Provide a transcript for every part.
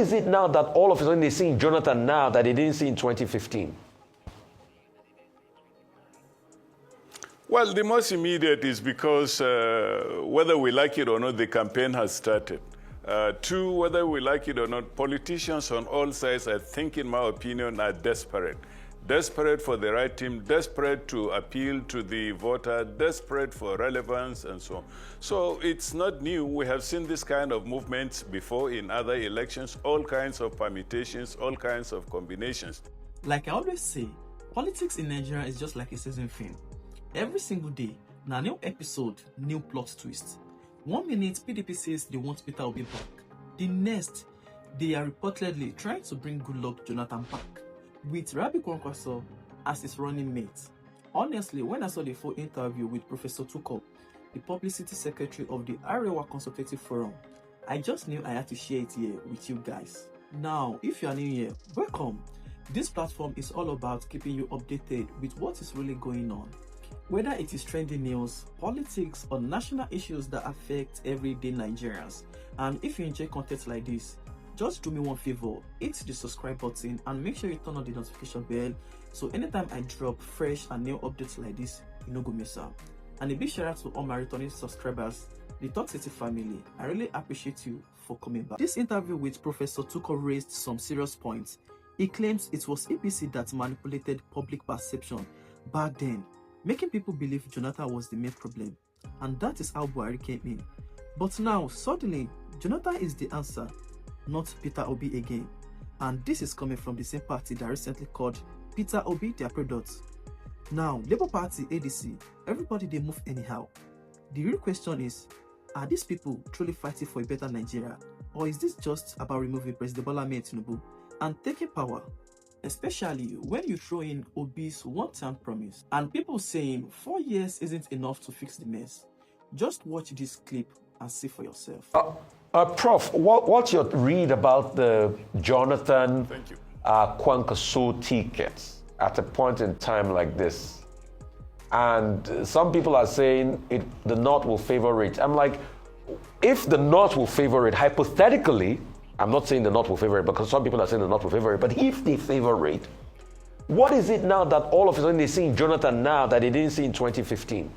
is it now that all of a sudden they see in Jonathan now that they didn't see in 2015? Well, the most immediate is because whether we like it or not, the campaign has started. Two, whether we like it or not, politicians on all sides, I think, in my opinion, are desperate. Desperate for the right team, desperate to appeal to the voter, desperate for relevance, and so on. So it's not new. We have seen this kind of movements before in other elections, all kinds of permutations, all kinds of combinations. Like I always say, politics in Nigeria is just like a season film. Every single day, na new episode, new plot twist. 1 minute, PDP says they want Peter Obi back. The next, they are reportedly trying to bring Goodluck Jonathan back, with Arewa Consultative as his running mate. Honestly, when I saw the full interview with Professor Tukur, the publicity secretary of the Arewa Consultative Forum, I just knew I had to share it here with you guys. Now, if you are new here, welcome. This platform is all about keeping you updated with what is really going on. Whether it is trending news, politics, or national issues that affect everyday Nigerians. And if you enjoy content like this, just do me one favor, hit the subscribe button and make sure you turn on the notification bell so anytime I drop fresh and new updates like this, you no go miss out. And a big shout out to all my returning subscribers, the Talk City family. I really appreciate you for coming back. This interview with Professor Tukur raised some serious points. He claims it was APC that manipulated public perception back then, making people believe Jonathan was the main problem, and that is how Buhari came in. But now, suddenly, Jonathan is the answer, not Peter Obi again. And this is coming from the same party that recently called Peter Obi their product. Now, Labour Party, ADC, everybody they move anyhow. The real question is, are these people truly fighting for a better Nigeria? Or is this just about removing President Bola Ahmed Tinubu and taking power? Especially when you throw in Obi's one-time promise and people saying 4 years isn't enough to fix the mess. Just watch this clip and see for yourself. Prof, what's your read about the Jonathan Kwankwaso tickets at a point in time like this? And some people are saying the North will favor it. I'm like, if the North will favor it, hypothetically, I'm not saying the North will favor it because some people are saying the North will favor it, but if they favor it, what is it now that all of a sudden they see in Jonathan now that they didn't see in 2015?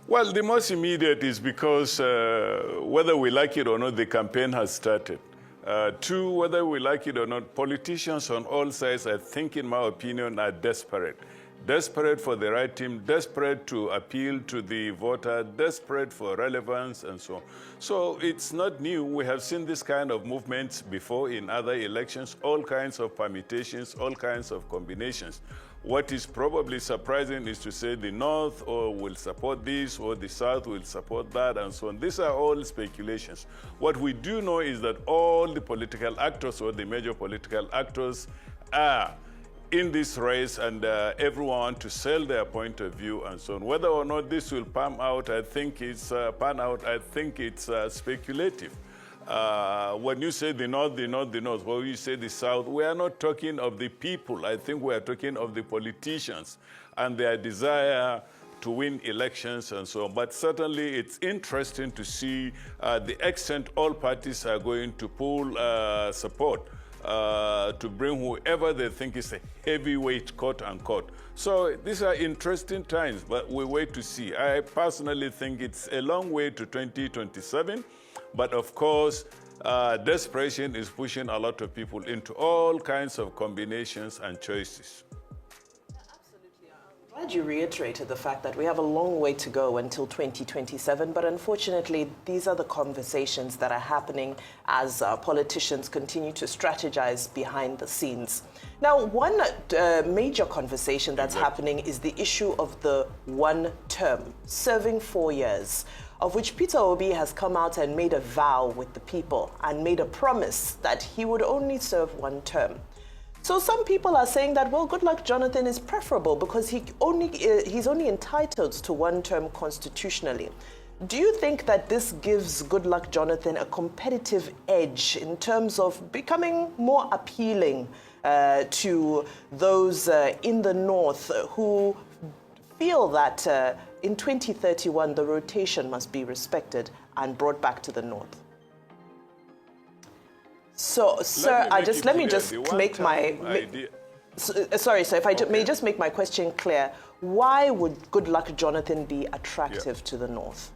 Well, the most immediate is because whether we like it or not, the campaign has started. Two, whether we like it or not, politicians on all sides, I think, in my opinion, are desperate. Desperate for the right team, desperate to appeal to the voter, desperate for relevance, and so on. So it's not new. We have seen this kind of movements before in other elections, all kinds of permutations, all kinds of combinations. What is probably surprising is to say the North will support this or the South will support that, and so on. These are all speculations. What we do know is that all the political actors or the major political actors are in this race, and everyone to sell their point of view and so on. Whether or not this will pan out, I think it's speculative. When you say the North, when you say the South, we are not talking of the people. I think we are talking of the politicians and their desire to win elections and so on. But certainly it's interesting to see the extent all parties are going to pull support to bring whoever they think is a heavyweight, quote unquote. So these are interesting times, but we wait to see. I personally think it's a long way to 2027, but of course, desperation is pushing a lot of people into all kinds of combinations and choices. Glad you reiterated the fact that we have a long way to go until 2027, but unfortunately, these are the conversations that are happening as politicians continue to strategize behind the scenes. Now, one major conversation that's happening is the issue of the one term, serving 4 years, of which Peter Obi has come out and made a vow with the people and made a promise that he would only serve one term. So some people are saying that, well, Goodluck Jonathan is preferable because he's only entitled to one term constitutionally. Do you think that this gives Goodluck Jonathan a competitive edge in terms of becoming more appealing to those in the North who feel that in 2031 the rotation must be respected and brought back to the North? So, sir, let me just make my idea. Sorry, sir, if I may just make my question clear. Why would Goodluck Jonathan be attractive to the North?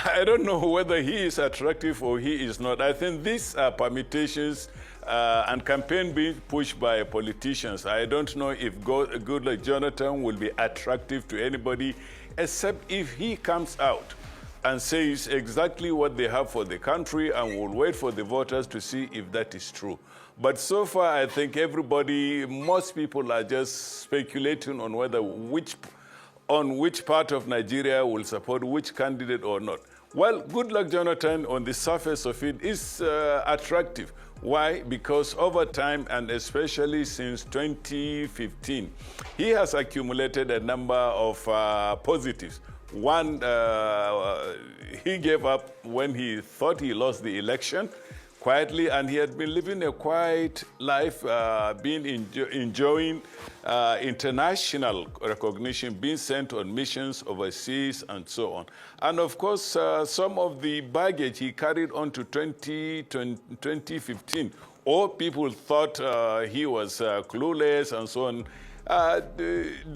I don't know whether he is attractive or he is not. I think these are permutations and campaign being pushed by politicians. I don't know if Goodluck Jonathan will be attractive to anybody, except if he comes out and says exactly what they have for the country and will wait for the voters to see if that is true. But so far, I think most people are just speculating on whether which part of Nigeria will support which candidate or not. Well, Goodluck Jonathan, on the surface of it, is attractive. Why? Because over time, and especially since 2015, he has accumulated a number of positives. One, he gave up when he thought he lost the election quietly, and he had been living a quiet life, enjoying international recognition, being sent on missions overseas, and so on. And of course, some of the baggage he carried on to 2015, or people thought he was clueless and so on.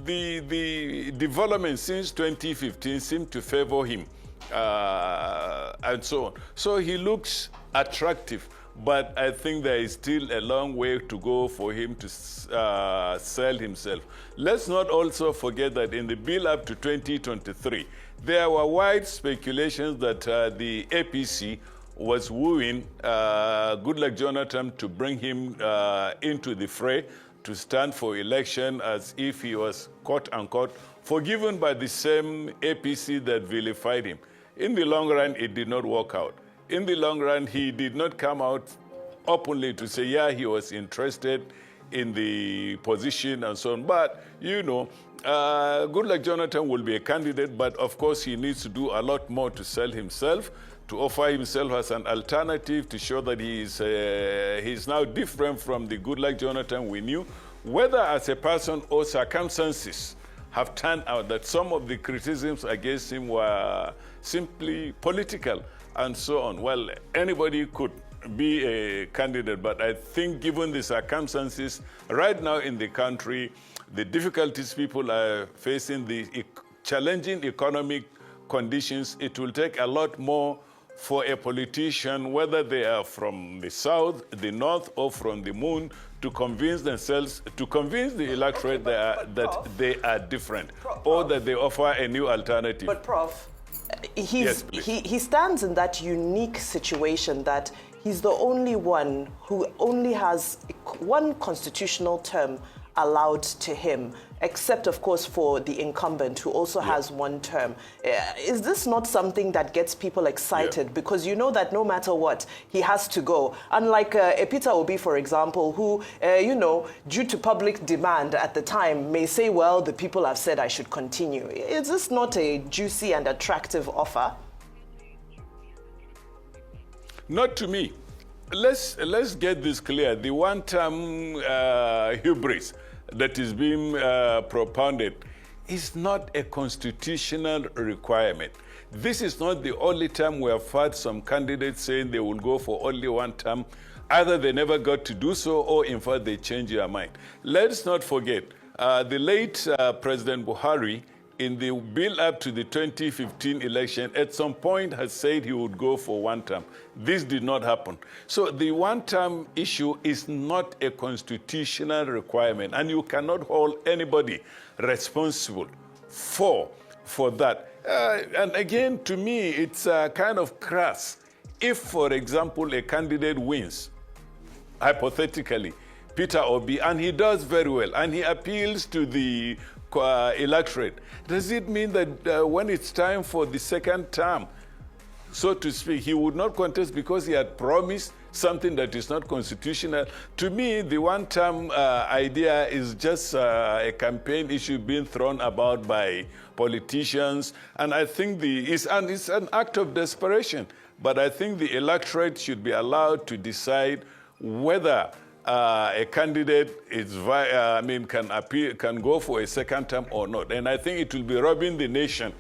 The development since 2015 seemed to favor him, and so on. So he looks attractive, but I think there is still a long way to go for him to sell himself. Let's not also forget that in the build-up to 2023, there were wide speculations that the APC was wooing Goodluck Jonathan to bring him into the fray, to stand for election, as if he was, quote-unquote, forgiven by the same APC that vilified him. In the long run, it did not work out. In the long run, he did not come out openly to say, yeah, he was interested in the position and so on. But, you know, Goodluck Jonathan will be a candidate, but of course he needs to do a lot more to sell himself, to offer himself as an alternative, to show that he's now different from the Goodluck Jonathan we knew, whether as a person or circumstances have turned out that some of the criticisms against him were simply political and so on. Well, anybody could be a candidate, but I think given the circumstances right now in the country, the difficulties people are facing, the challenging economic conditions, it will take a lot more for a politician, whether they are from the south, the north, or from the moon, to convince themselves, to convince the electorate that they are different, or that they offer a new alternative. But Prof, he stands in that unique situation that he's the only one who only has one constitutional term allowed to him, except, of course, for the incumbent, who also has one term. Is this not something that gets people excited? Yeah. Because you know that no matter what, he has to go. Unlike Peter Obi, for example, who, you know, due to public demand at the time, may say, well, the people have said I should continue. Is this not a juicy and attractive offer? Not to me. Let's get this clear. The one-term hubris that is being propounded is not a constitutional requirement. This is not the only time we have had some candidates saying they will go for only one term. Either they never got to do so, or in fact they change their mind. Let's not forget, the late President Buhari, in the build-up to the 2015 election, at some point has said he would go for one term. This did not happen. So the one-term issue is not a constitutional requirement, and you cannot hold anybody responsible for that. And again, to me, it's kind of crass. If, for example, a candidate wins, hypothetically, Peter Obi, and he does very well, and he appeals to the electorate, does it mean that when it's time for the second term, so to speak, he would not contest because he had promised something that is not constitutional? To me, the one-term idea is just a campaign issue being thrown about by politicians, and I think it's an act of desperation. But I think the electorate should be allowed to decide whether a candidate can go for a second term or not. And I think it will be robbing the nation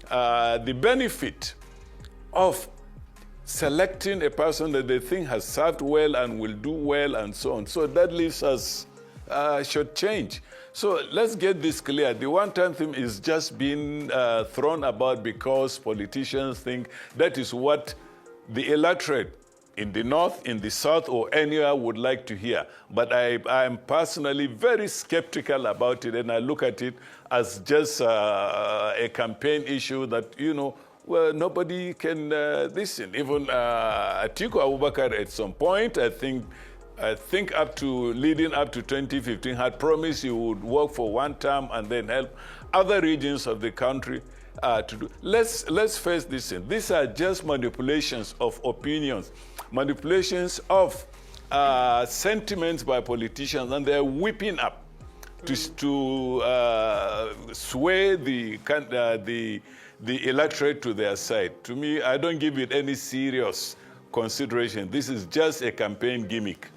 the benefit of selecting a person that they think has served well and will do well and so on. So that leaves us should change. So let's get this clear. The one-time thing is just being thrown about because politicians think that is what the electorate in the north, in the south, or anywhere would like to hear. But I am personally very skeptical about it, and I look at it as just a campaign issue that, you know, well, nobody can listen. Even Atiku Abubakar at some point, I think leading up to 2015, had promised he would work for one term and then help other regions of the country to do. Let's face this in. These are just manipulations of opinions, manipulations of sentiments by politicians, and they're whipping up to sway the electorate to their side. To me, I don't give it any serious consideration. This is just a campaign gimmick.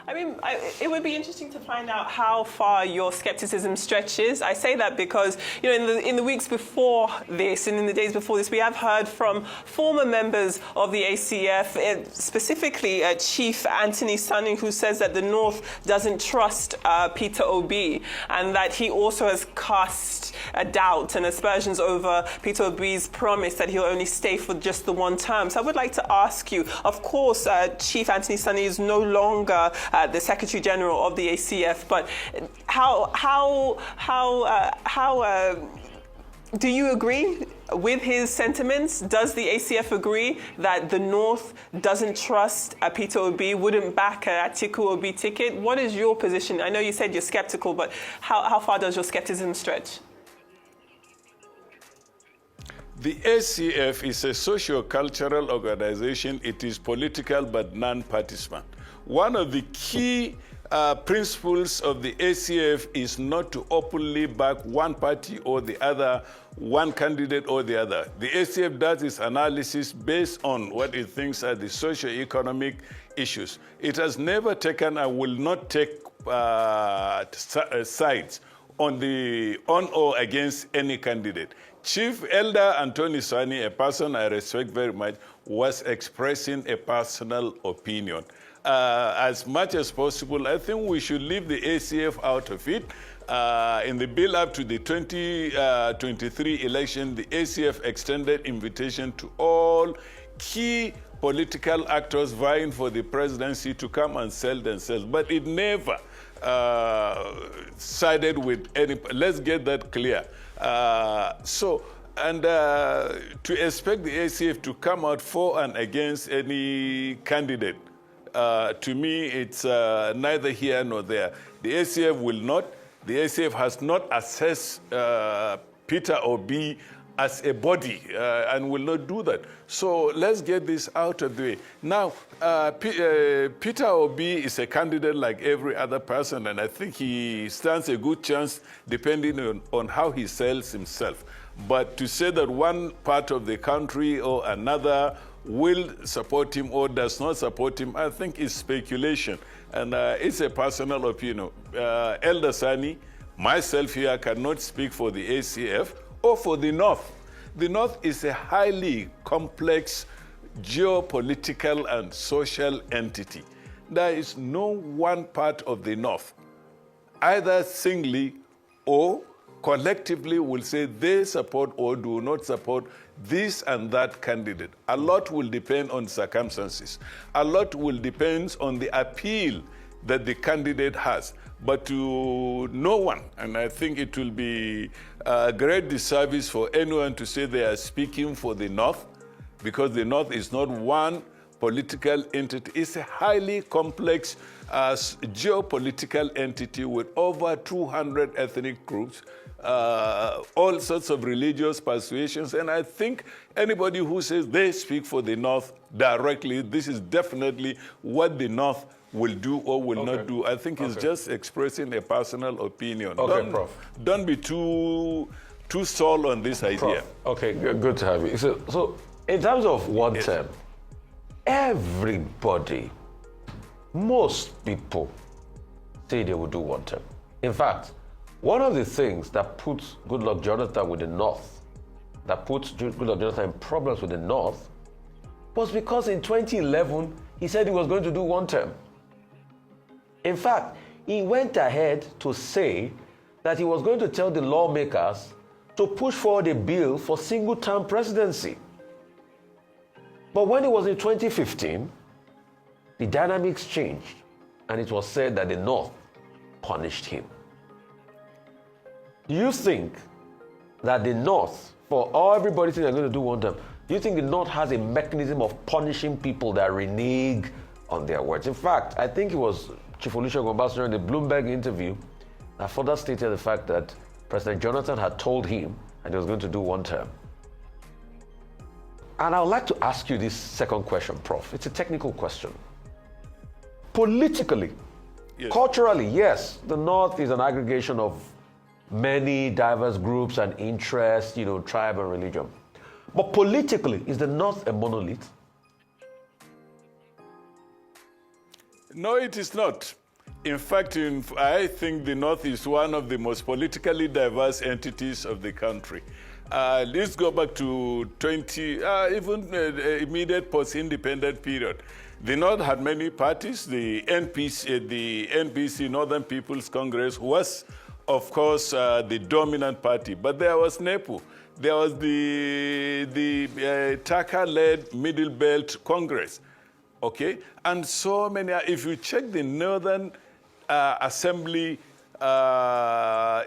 I mean, it would be interesting to find out how far your skepticism stretches. I say that because, you know, in the weeks before this and in the days before this, we have heard from former members of the ACF, specifically Chief Anthony Sani, who says that the North doesn't trust Peter Obi, and that he also has cast a doubt and aspersions over Peter Obi's promise that he'll only stay for just the one term. So I would like to ask you, of course, Chief Anthony Sani is no longer the Secretary General of the ACF, but how do you agree with his sentiments? Does the ACF agree that the North doesn't trust Peter Obi, wouldn't back a Atiku Obi ticket? What is your position? I know you said you're skeptical, but how far does your skepticism stretch? The ACF is a socio-cultural organization. It is political but non-partisan. One of the key principles of the ACF is not to openly back one party or the other, one candidate or the other. The ACF does its analysis based on what it thinks are the socio-economic issues. It has never taken and will not take sides on or against any candidate. Chief Elder Anthony Sani, a person I respect very much, was expressing a personal opinion. As much as possible, I think we should leave the ACF out of it. In the build-up to the 2023 election, the ACF extended invitation to all key political actors vying for the presidency to come and sell themselves. But it never sided with any. Let's get that clear. To expect the ACF to come out for and against any candidate, to me, it's neither here nor there. The ACF will not. The ACF has not assessed Peter Obi as a body and will not do that. So let's get this out of the way. Now, Peter Obi is a candidate like every other person, and I think he stands a good chance depending on how he sells himself. But to say that one part of the country or another will support him or does not support him, I think is speculation. And it's a personal opinion. Elder Sani, myself here, cannot speak for the ACF or for the North. The North is a highly complex geopolitical and social entity. There is no one part of the North, either singly or collectively, will say they support or do not support this and that candidate. A lot will depend on circumstances. A lot will depend on the appeal that the candidate has. But to no one, and I think it will be a great disservice for anyone to say they are speaking for the North, because the North is not one political entity. It's a highly complex geopolitical entity with over 200 ethnic groups, all sorts of religious persuasions. And I think anybody who says they speak for the North directly, this is definitely what the North will do or will not do. I think it's just expressing a personal opinion. Okay, Prof. Don't be too stalled on this idea. Prof. Okay, good to have you. So in terms of one term, everybody, most people say they will do one term. In fact, one of the things that puts Goodluck Jonathan with the North, that puts Goodluck Jonathan in problems with the North, was because in 2011, he said he was going to do one term. In fact, he went ahead to say that he was going to tell the lawmakers to push forward a bill for single-term presidency. But when it was in 2015, the dynamics changed, and it was said that the North punished him. Do you think that the North, for everybody thinks they're going to do one term, do you think the North has a mechanism of punishing people that renege on their words? In fact, I think it was Chief Olusegun Obasanjo in the Bloomberg interview that further stated the fact that President Jonathan had told him that he was going to do one term. And I would like to ask you this second question, Prof. It's a technical question. Politically, yes. Culturally, yes, the North is an aggregation of many diverse groups and interests, tribe and religion. But politically, is the North a monolith? No, it is not. In fact, I think the North is one of the most politically diverse entities of the country. Let's go back to immediate post-independent period. The North had many parties. The NPC, Northern People's Congress, was, of course, the dominant party. But there was NEPU. There was the Taka-led Middle Belt Congress. Okay? And so many, if you check the Northern Assembly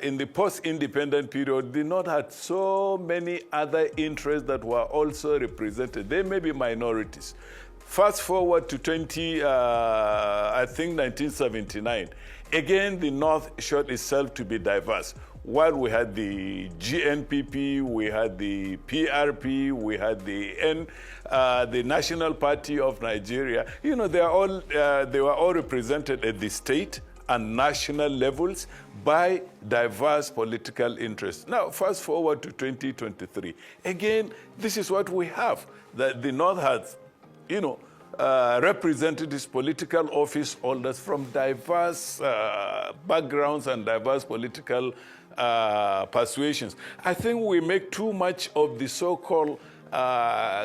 in the post-independent period, the North had so many other interests that were also represented. They may be minorities. Fast forward to 1979. Again, the North showed itself to be diverse. While we had the GNPP, we had the PRP, we had the National Party of Nigeria. They were all represented at the state and national levels by diverse political interests. Now, fast forward to 2023. Again, this is what we have, that the North has, represented its political office holders from diverse backgrounds and diverse political persuasions. I think we make too much of the so-called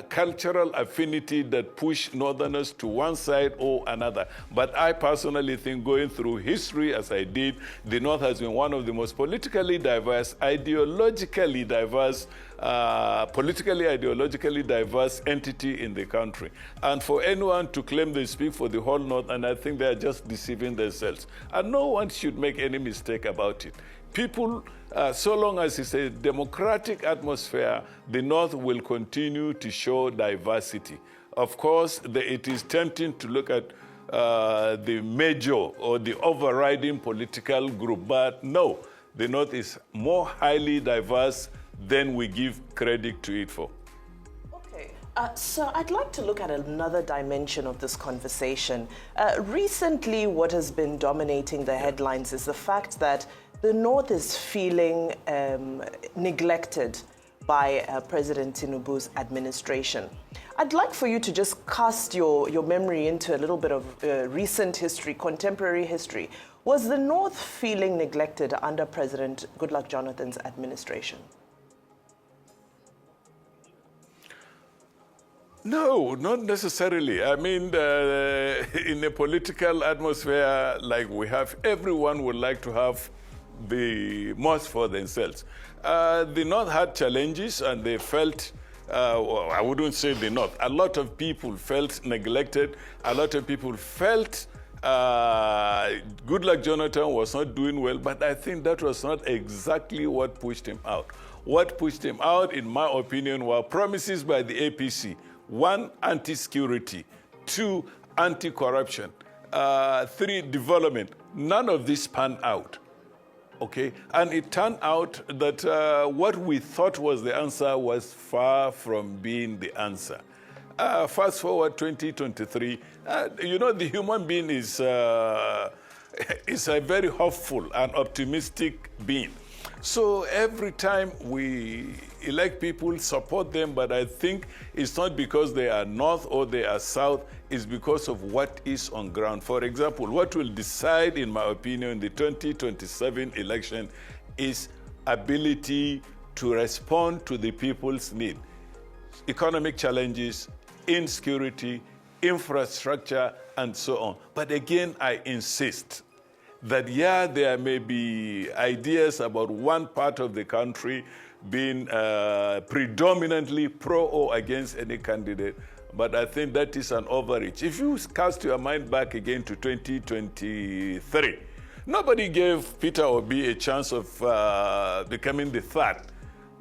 cultural affinity that push Northerners to one side or another. But I personally think, going through history as I did, the North has been one of the most politically diverse, ideologically diverse entity in the country. And for anyone to claim they speak for the whole North, and I think they are just deceiving themselves. And no one should make any mistake about it. People, so long as it's a democratic atmosphere, the North will continue to show diversity. Of course, it is tempting to look at the major or the overriding political group, but no, the North is more highly diverse than we give credit to it for. Okay, so I'd like to look at another dimension of this conversation. Recently, what has been dominating the headlines is the fact that the North is feeling neglected by President Tinubu's administration. I'd like for you to just cast your memory into a little bit of recent history, contemporary history. Was the North feeling neglected under President Goodluck Jonathan's administration? No, not necessarily. I mean, in a political atmosphere like we have, everyone would like to have the most for themselves. The North had challenges, and they felt, well, I wouldn't say the North, a lot of people felt neglected. A lot of people felt Goodluck Jonathan was not doing well, but I think that was not exactly what pushed him out. What pushed him out, in my opinion, were promises by the APC. 1, anti-security. 2, anti-corruption. 3, development. None of this panned out. Okay, and it turned out that what we thought was the answer was far from being the answer. Fast forward 2023, the human being is a very hopeful and optimistic being. So every time we elect people, support them, but I think it's not because they are North or they are South, it's because of what is on ground. For example, what will decide, in my opinion, the 2027 election is ability to respond to the people's need. Economic challenges, insecurity, infrastructure, and so on. But again, I insist that, yeah, there may be ideas about one part of the country being predominantly pro or against any candidate, but I think that is an overreach. If you cast your mind back again to 2023, nobody gave Peter Obi a chance of becoming the third,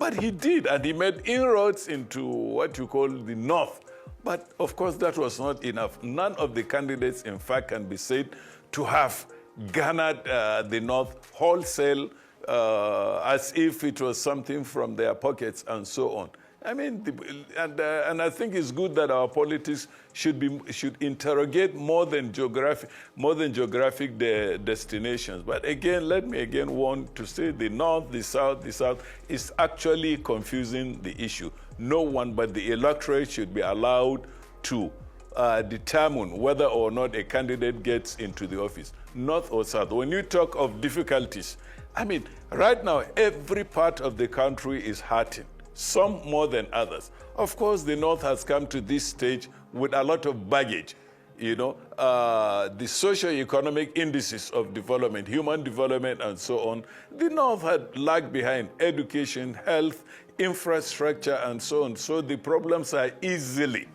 but he did, and he made inroads into what you call the North. But of course, that was not enough. None of the candidates, in fact, can be said to have garnered the North wholesale as if it was something from their pockets and so on. I mean, and I think it's good that our politics should interrogate more than geographic destinations. But again, let me again want to say the North, the South is actually confusing the issue. No one but the electorate should be allowed to determine whether or not a candidate gets into the office, North or South. When you talk of difficulties, I mean, right now, every part of the country is hurting, some more than others. Of course, the North has come to this stage with a lot of baggage. You know, the socio-economic indices of development, human development, and so on, the North had lagged behind education, health, infrastructure, and so on. So the problems are easily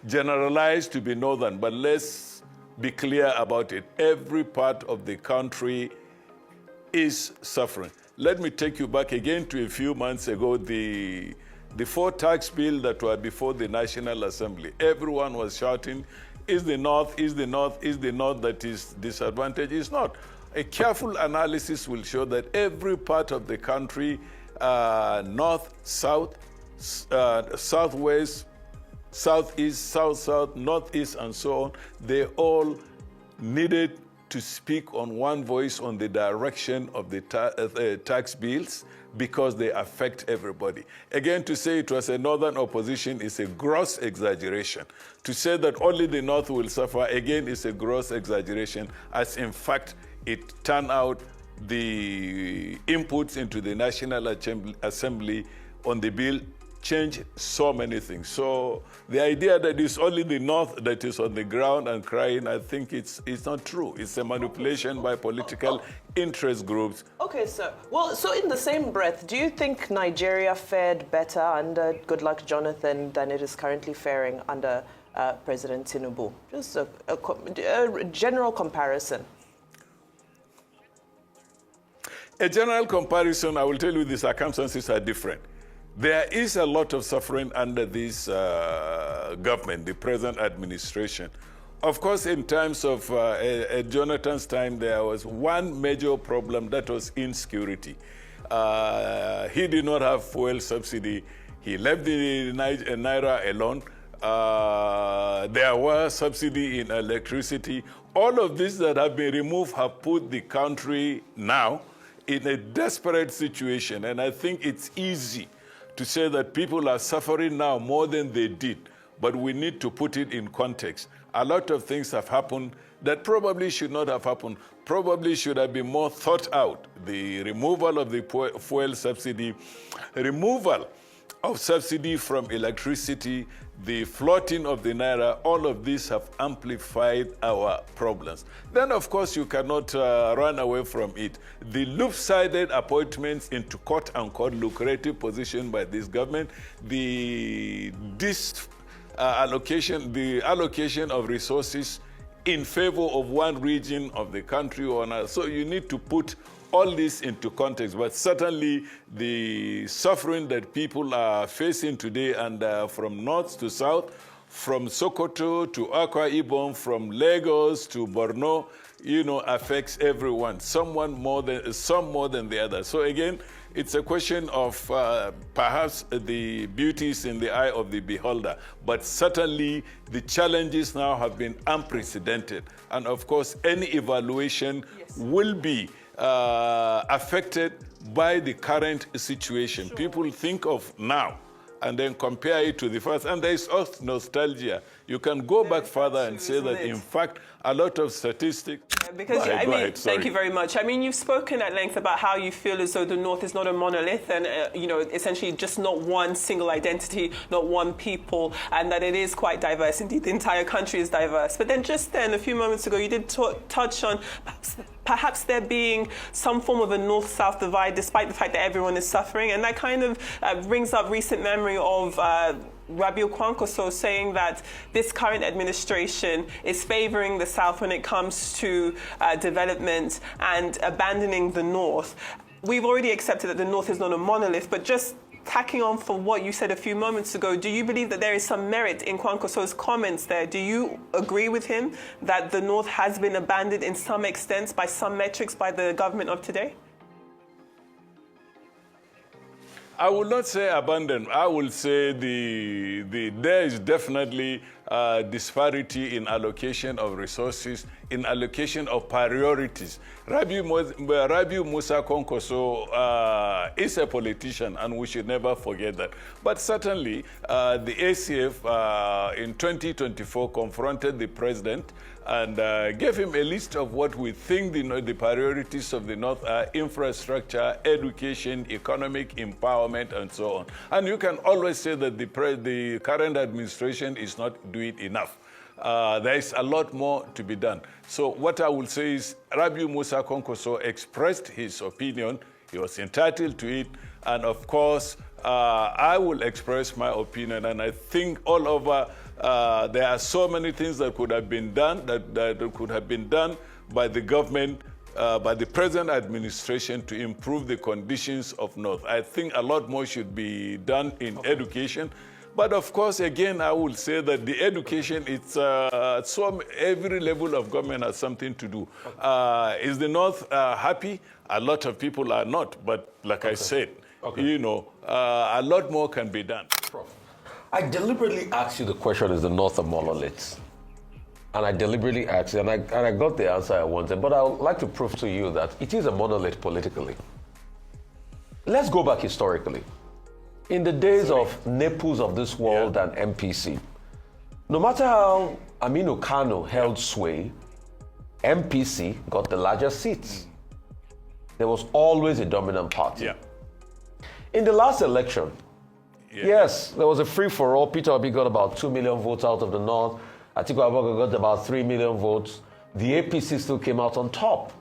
generalized to be Northern, but let's be clear about it. Every part of the country is suffering. Let me take you back again to a few months ago, the 4 tax bills that were before the National Assembly. Everyone was shouting, is the North that is disadvantaged? It's not. A careful analysis will show that every part of the country, North, South, Southwest, Southeast, South, Northeast, and so on, they all needed to speak on one voice on the direction of the tax bills because they affect everybody. Again, to say it was a Northern opposition is a gross exaggeration. To say that only the North will suffer, again, is a gross exaggeration, as in fact, it turned out the inputs into the National Assembly on the bill change so many things. So the idea that it's only the North that is on the ground and crying, I think it's not true. It's a manipulation by political interest groups. Okay, sir. Well, so in the same breath, do you think Nigeria fared better under Goodluck Jonathan than it is currently faring under President Tinubu? Just a general comparison. A general comparison, I will tell you the circumstances are different. There is a lot of suffering under this government, the present administration. Of course, in times of Jonathan's time, there was one major problem, that was insecurity. He did not have fuel subsidy. He left the Naira alone. There was subsidy in electricity. All of this that have been removed have put the country now in a desperate situation. And I think it's easy to say that people are suffering now more than they did, but we need to put it in context. A lot of things have happened that probably should not have happened, probably should have been more thought out. The removal of the fuel subsidy, removal of subsidy from electricity, the floating of the Naira, all of these have amplified our problems. Then, of course, you cannot run away from it. The loop-sided appointments into quote-unquote lucrative position by this government, the allocation of resources in favor of one region of the country or another. So you need to put all this into context, but certainly the suffering that people are facing today, and from north to south, from Sokoto to Akwa Ibom, from Lagos to Borno, affects everyone, some more than the other. So again, it's a question of perhaps the beauties in the eye of the beholder, but certainly the challenges now have been unprecedented. And of course, any evaluation will be affected by the current situation. Sure. People think of now and then compare it to the first. And there is also nostalgia. You can go back further and say that, in fact, a lot of statistics... Because, thank you very much. I mean, you've spoken at length about how you feel as though the North is not a monolith and, you know, essentially just not one single identity, not one people, and that it is quite diverse. Indeed, the entire country is diverse. But then just then, a few moments ago, you did touch on perhaps there being some form of a North-South divide, despite the fact that everyone is suffering. And that kind of brings up recent memory of Arewa Consultative saying that this current administration is favoring the South when it comes to development and abandoning the North. We've already accepted that the North is not a monolith, but just tacking on for what you said a few moments ago, do you believe that there is some merit in Kwankwaso's comments there? Do you agree with him that the North has been abandoned in some extent by some metrics by the government of today? I will not say abandoned. I will say there is definitely disparity in allocation of resources, in allocation of priorities. Rabiu Musa Kwankwaso is a politician, and we should never forget that. But certainly, the ACF in 2024 confronted the president and gave him a list of what we think the priorities of the North are: infrastructure, education, economic empowerment, and so on. And you can always say that the current administration is not doing enough. There is a lot more to be done. So what I will say is Rabiu Musa Kwankwaso expressed his opinion. He was entitled to it. And of course, I will express my opinion. And I think all over there are so many things that could have been done, that could have been done by the government, by the present administration to improve the conditions of North. I think a lot more should be done in education. But of course, again, I will say that the education, it's every level of government has something to do. Is the North happy? A lot of people are not. But like I said, you know, a lot more can be done. Prof, I deliberately asked you the question, is the North a monolith? And I deliberately asked you, and I got the answer I wanted. But I would like to prove to you that it is a monolith politically. Let's go back historically. In the days of Nepus of this world and MPC, no matter how Aminu Kano held sway, MPC got the largest seats. There was always a dominant party. In the last election, yes, there was a free-for-all. Peter Obi got about 2 million votes out of the North. Atiku Abubakar got about 3 million votes. The APC still came out on top.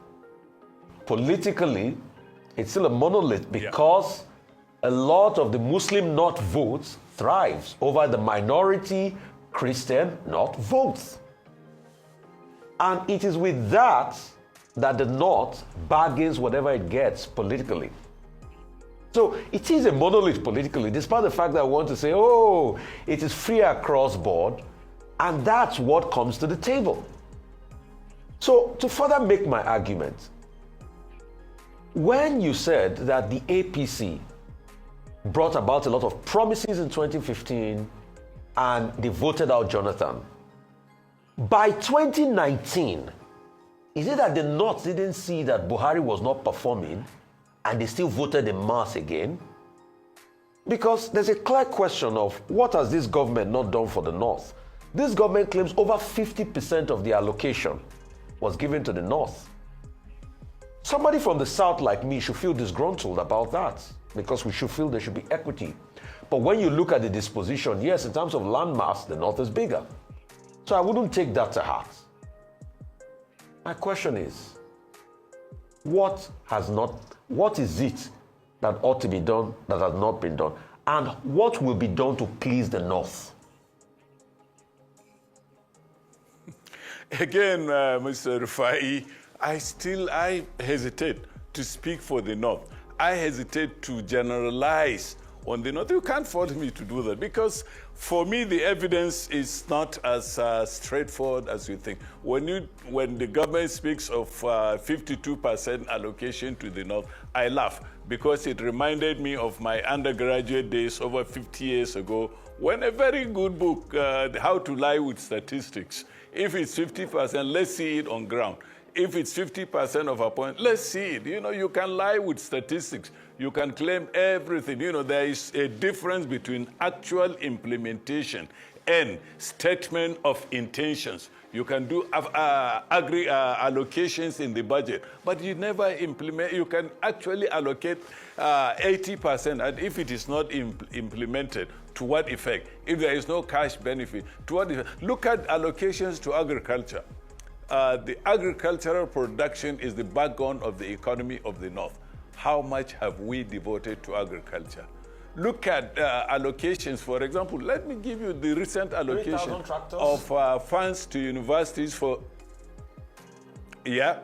Politically, it's still a monolith because a lot of the Muslim North votes thrives over the minority Christian North votes. And it is with that the North bargains whatever it gets politically. So it is a monolith politically, despite the fact that I want to say, oh, it is free across board, and that's what comes to the table. So to further make my argument, when you said that the APC brought about a lot of promises in 2015 and they voted out Jonathan, by 2019, is it that the North didn't see that Buhari was not performing and they still voted en masse again? Because there's a clear question of what has this government not done for the North? This government claims over 50% of the allocation was given to the North. Somebody from the South like me should feel disgruntled about that, because we should feel there should be equity. But when you look at the disposition, yes, in terms of landmass, the North is bigger. So I wouldn't take that to heart. My question is, what is it that ought to be done that has not been done? And what will be done to please the North? Again, Mr. Rufai, I hesitate to speak for the North. I hesitate to generalize on the North. You can't force me to do that, because for me the evidence is not as straightforward as you think. When the government speaks of 52% allocation to the North, I laugh, because it reminded me of my undergraduate days over 50 years ago, when a very good book, How to Lie with Statistics. If it's 50%, let's see it on ground. If it's 50% of a point, let's see it. You know, you can lie with statistics. You can claim everything. You know, there is a difference between actual implementation and statement of intentions. You can do allocations in the budget, but you never implement. You can actually allocate 80%, and if it is not implemented, to what effect? If there is no cash benefit, to what effect? Look at allocations to agriculture. The agricultural production is the backbone of the economy of the North. How much have we devoted to agriculture? Look at allocations, for example. Let me give you the recent allocation of funds to universities for... Yeah?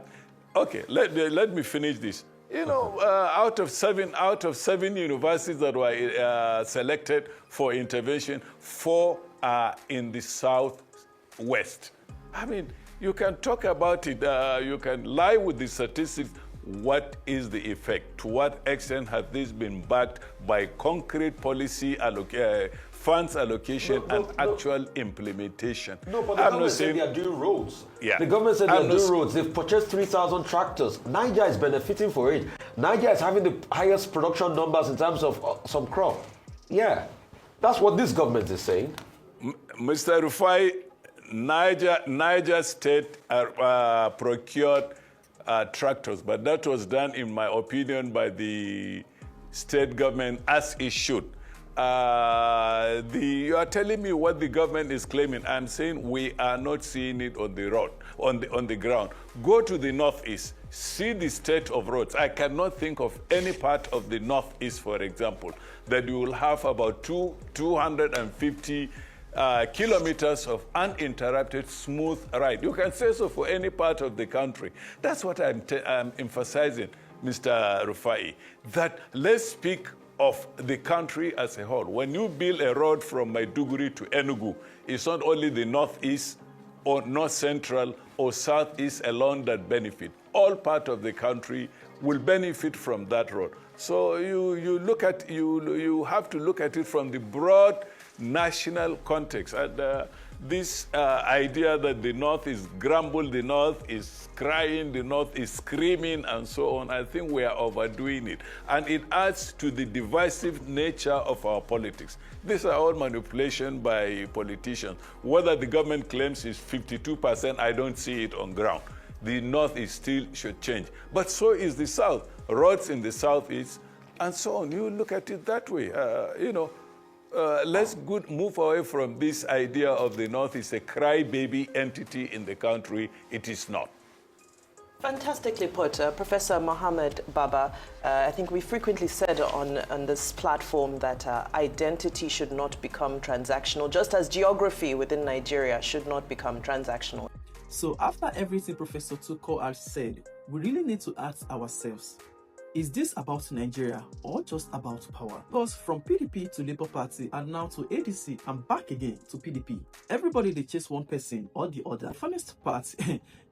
Okay, let me finish this. You know, out of seven universities that were selected for intervention, 4 are in the southwest. I mean, you can talk about it, you can lie with the statistics. What is the effect? To what extent have this been backed by concrete policy funds allocation and actual implementation? No, but the government said they are doing roads. Yeah. The government said they are doing roads. They've purchased 3,000 tractors. Niger is benefiting for it. Niger is having the highest production numbers in terms of some crop. Yeah, that's what this government is saying. Mr. Rufai, Niger State procured tractors, but that was done, in my opinion, by the state government as it should. You are telling me what the government is claiming. I'm saying we are not seeing it on the road, on the ground. Go to the northeast, see the state of roads. I cannot think of any part of the northeast, for example, that you will have about 250 kilometers of uninterrupted, smooth ride. You can say so for any part of the country. That's what I'm emphasizing, Mr. Rufai, that let's speak of the country as a whole. When you build a road from Maiduguri to Enugu, it's not only the northeast or north central or southeast alone that benefit. All part of the country will benefit from that road. So you have to look at it from the broad national context. And this idea that the North is grumbled, the North is crying, the North is screaming, and so on, I think we are overdoing it. And it adds to the divisive nature of our politics. These are all manipulation by politicians. Whether the government claims it's 52%, I don't see it on ground. The North is still should change. But so is the South. Roads in the Southeast, and so on. You look at it that way. Let's move away from this idea of the North is a crybaby entity in the country. It is not. Fantastically put. Professor Muhammad-Baba, I think we frequently said on this platform that identity should not become transactional, just as geography within Nigeria should not become transactional. So after everything Professor Tukur has said, we really need to ask ourselves, is this about Nigeria or just about power? Because from PDP to Labour Party and now to ADC and back again to PDP, everybody they chase one person or the other. The funniest part,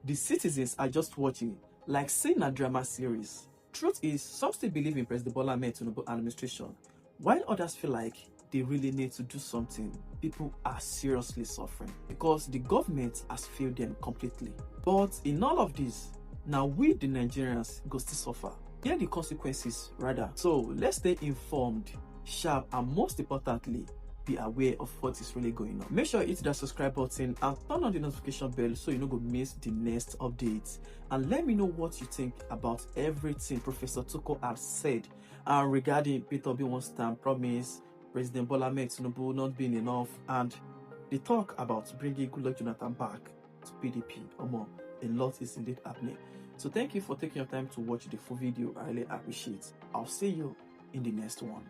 the citizens are just watching, like seeing a drama series. Truth is, some still believe in President Bola Ahmed Tinubu administration, while others feel like they really need to do something. People are seriously suffering because the government has failed them completely. But in all of this, now we the Nigerians go still suffer. Hear the consequences rather. So let's stay informed, sharp, and most importantly, be aware of what is really going on. Make sure you hit that subscribe button and turn on the notification bell so you don't go miss the next updates. And let me know what you think about everything Professor Tukur has said regarding Peter Obi one stamp promise, President Bola Ahmed Tinubu not being enough, and the talk about bringing Goodluck Jonathan back to PDP. A lot is indeed happening. So thank you for taking your time to watch the full video. I really appreciate it. I'll see you in the next one.